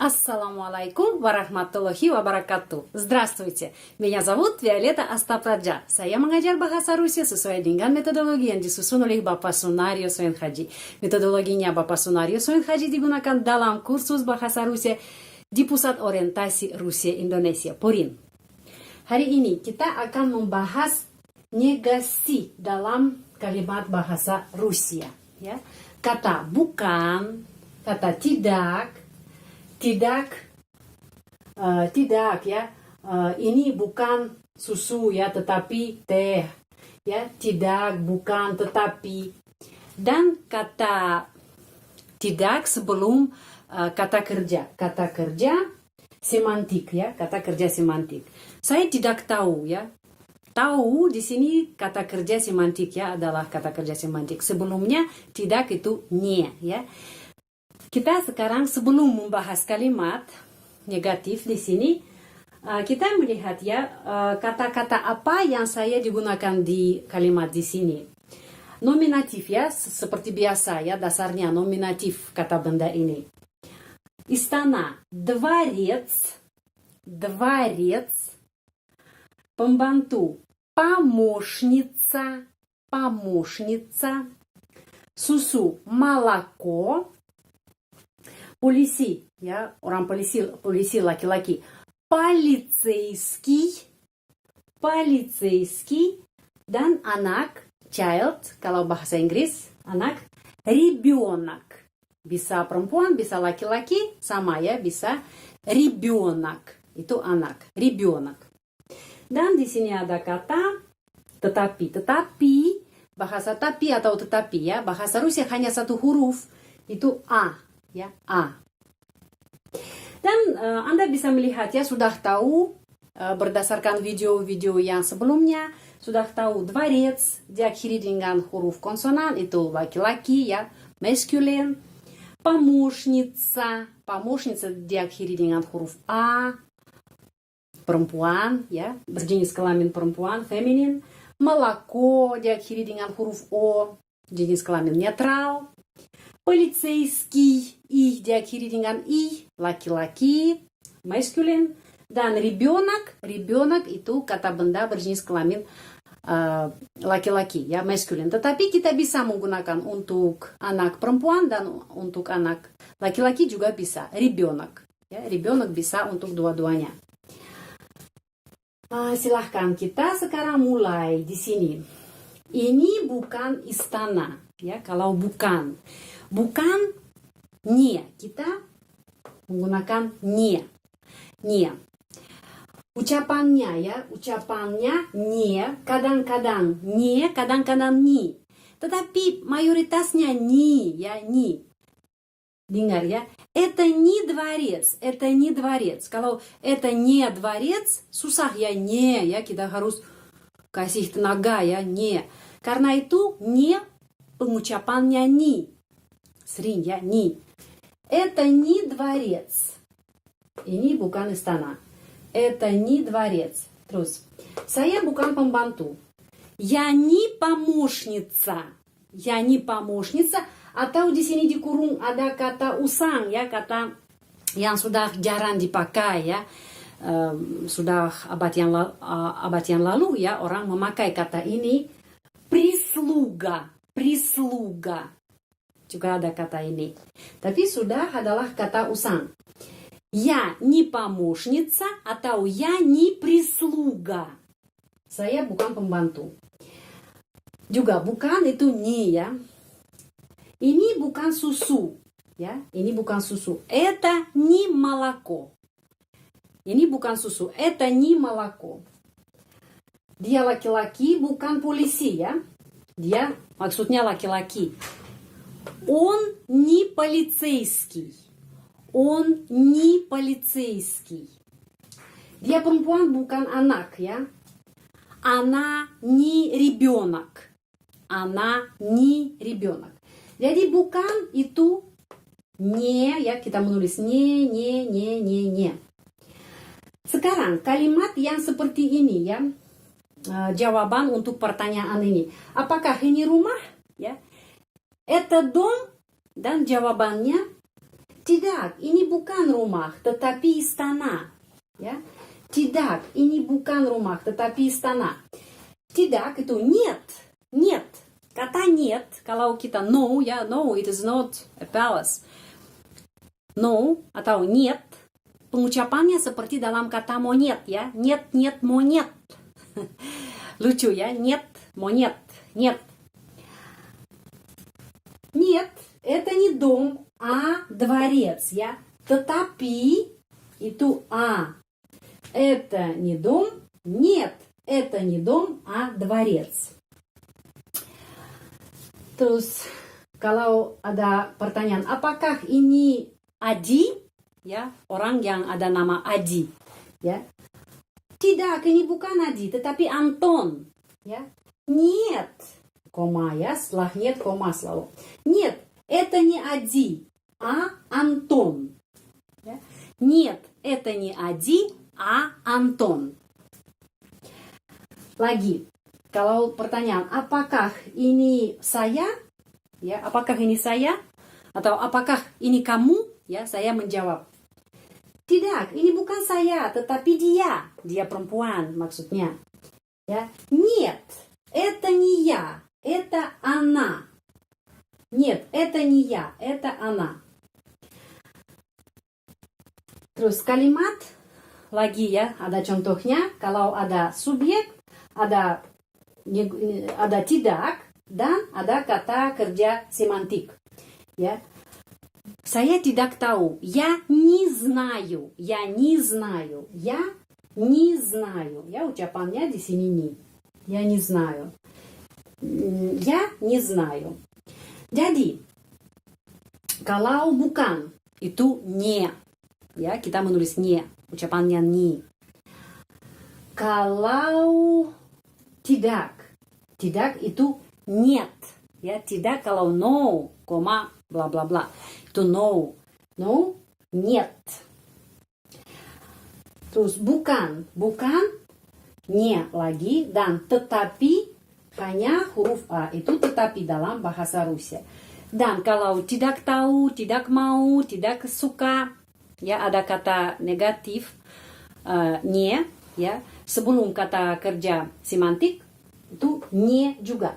Ассаламу алейкум варахматуллахи вабаракату. Здравствуйте, меня зовут Violeta Astapradja. Saya mengajar bahasa Rusia sesuai dengan metodologi yang disusun oleh Bapak Sunario Soenhaji. Metodologinya Bapak Sunario Soenhaji digunakan dalam kursus bahasa Rusia di Pusat Orientasi Rusia Indonesia, PORIN. Hari ini kita akan membahas negasi dalam kalimat bahasa Rusia. Ya. Kata bukan, kata tidak, ini bukan susu ya, tetapi teh ya, tidak, bukan, tetapi. Dan kata tidak sebelum kata kerja semantik ya, kata kerja semantik. Saya tidak tahu ya. Tahu di sini kata kerja semantik ya, adalah kata kerja semantik. Sebelumnya tidak itu nie ya. Kita sekarang sebelum membahas kalimat negatif di sini, kita melihat ya kata-kata apa yang saya digunakan di kalimat di sini. Nominatif ya, seperti biasa ya, dasarnya nominatif kata benda ini. Istana, dvorец, pembantu, помощница, susu, молоко. Polisi, ya, orang polisi laki-laki. Полицейский, dan anak, child, kalau bahasa Inggris, anak, ребенок. Bisa perempuan, bisa laki-laki, sama ya, bisa ребенок. Itu anak, ребенок. Dan di sini ada kata tetapi, bahasa tapi atau tetapi ya, bahasa Rusia hanya satu huruf, itu a. Ya, A. Dan Anda bisa melihat ya, sudah tahu berdasarkan video-video yang sebelumnya, sudah tahu dvorец diakhiri dengan huruf konsonan, itu laki-laki ya, masculine. Помощница diakhiri dengan huruf A, perempuan ya, berjenis kelamin perempuan, feminin. Молоко diakhiri dengan huruf O, jenis kelamin netral. Полицейский, diakhiri dengan I, laki-laki, masculine. Dan ребенок itu kata benda berjenis kelamin laki-laki, ya, masculine. Tetapi kita bisa menggunakan untuk anak perempuan dan untuk anak laki-laki juga bisa, ребенок. Ya, ребенок bisa untuk dua-duanya. Silahkan kita sekarang mulai di sini. Ini bukan istana, ya, kalau bukan. Bukan nie, kita menggunakan nie. Ucapannya nie, kadang-kadang nie, kadang-kadang ni. Tetapi mayoritasnya ni, ya, ni. Dengar ya, это не дворец. Kalau это не дворец, susah ya, nie, ya, kita harus kasih tenaga ya, nie. Karena itu nie pengucapannya ni. Sering ya, ni. Это не дворец. Ini bukan istana. Это не дворец. Terus, saya bukan pembantu. Я не помощница. Atau di sini di kurung ada kata usang ya, kata yang sudah jarang dipakai ya. Sudah abad yang lalu ya, orang memakai kata ini. Прислуга. Juga ada kata ini. Tapi sudah adalah kata usang. Я не помощница atau я не прислуга. Saya bukan pembantu. Juga bukan itu ni ya. Ini bukan susu. Ya, ini bukan susu. Это не молоко. Ini bukan susu. Это не молоко. Dia laki-laki, bukan polisi ya. Dia maksudnya laki-laki. Он не полицейский. Dia perempuan, bukan anak ya. Она не ребенок. Jadi bukan itu не ya, kita menulis не. Sekarang kalimat yang seperti ini ya. Jawaban untuk pertanyaan ini. Apakah ini rumah? Ya. Это дом? Dan jawabannya Tidak, ini bukan rumah, tetapi istana. Ya, tidak, ini bukan rumah, tetapi istana. Tidak itu нет, нет. Kata нет, kalau kita no, ya no, it is not a palace. No atau нет, pengucapannya seperti dalam kata monyet ya, нет, нет, monyet. Lucu ya, нет, monyet, нет. Нет, это не дом, а дворец, я. Tetapi itu а. Это не дом, нет, это не дом, а dворец. Terus kalau ada pertanyaan, apakah ini Adi? Ya, orang yang ada nama Adi. Ya, tidak, ini bukan Adi, tetapi Anton. Ya, нет, кома ya, setelah нет, кома selalu. Нет, это не Ади, а Антон. Ya. Нет, это не Ади, а Антон. Lagi, kalau pertanyaan, apakah ini saya? Ya, apakah ini saya? Atau apakah ini kamu? Ya, saya menjawab. Tidak, ini bukan saya, tetapi dia. Dia perempuan maksudnya. Ya, нет, это не я, это она. Нет, это не я, это она. Terus kalimat lagi ya, ada contohnya. Kalau ada subjek, ada tidak dan ada kata kerja semantik. Ya. Saya tidak tahu. Я не знаю. Я не знаю. Я не знаю. Ya, ucapannya di sini nih. Я не знаю. Я не знаю. Jadi, kalau bukan itu не. Ya, kita menulis не. Ucapannya не. Kalau tidak itu нет. Ya, tidak kalau no, koma, bla bla bla. Itu no. No, нет. Terus bukan не lagi dan tetapi hanya huruf A. Itu tetapi dalam bahasa Rusia. Dan kalau tidak tahu, tidak mau, tidak suka, ya ada kata negatif не, ya sebelum kata kerja semantik itu не juga.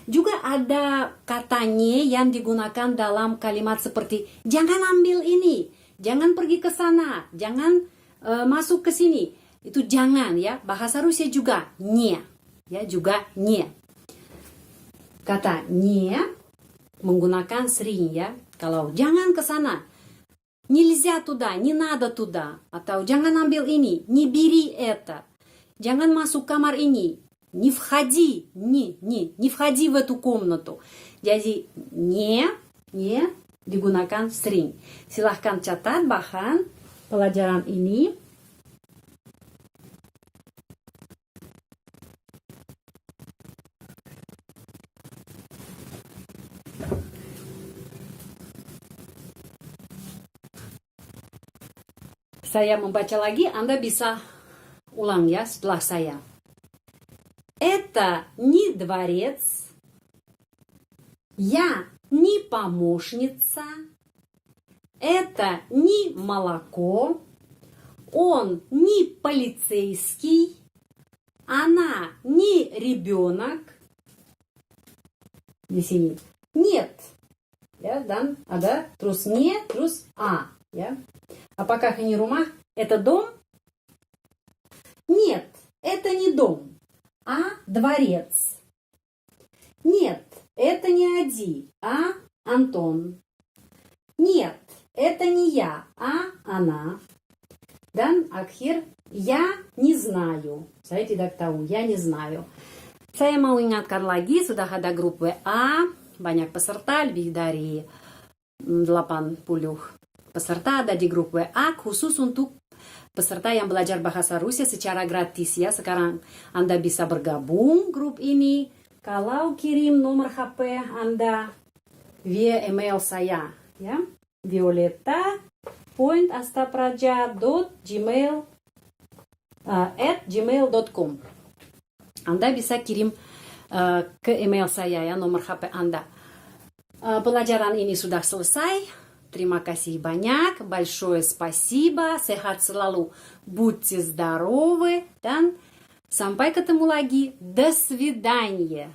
Juga ada kata не yang digunakan dalam kalimat seperti jangan ambil ini, jangan pergi ke sana, jangan masuk ke sini. Itu jangan ya. Bahasa Rusia juga не, ya juga не. Kata не menggunakan sering ya. Kalau jangan ke sana, нельзя туда, не надо туда. Atau jangan ambil ini, не бери это. Jangan masuk kamar ini. Не входи, не входи в эту комнату. Jadi не digunakan sering. Silahkan catat bahan pelajaran ini. Saya membaca lagi, Anda bisa ulang ya setelah saya. Это не дворец, я не помощница, это не молоко, он не полицейский, она не ребенок. Di sini нет, ya, dan ada terus не, terus а, ya. Apakah ini rumah? Это дом? Нет, это не дом, а дворец. Нет, это не Ади, а Антон. Нет, это не я, а она. Dan akhir, я не знаю. Saya tidak tahu, я не знаю. Saya mau ingatkan lagi, sudah ada grup WA, banyak peserta, lebih dari 80 peserta ada di grup WA khusus untuk peserta yang belajar bahasa Rusia secara gratis ya. Sekarang Anda bisa bergabung grup ini kalau kirim nomor HP Anda via email saya ya, violeta.astapraja@gmail.com. Anda bisa kirim ke email saya ya nomor HP Anda. Pelajaran ini sudah selesai. Terima kasih banyak, большое спасибо, sehat selalu, будьте здоровы, dan sampai ketemu lagi, до свидания.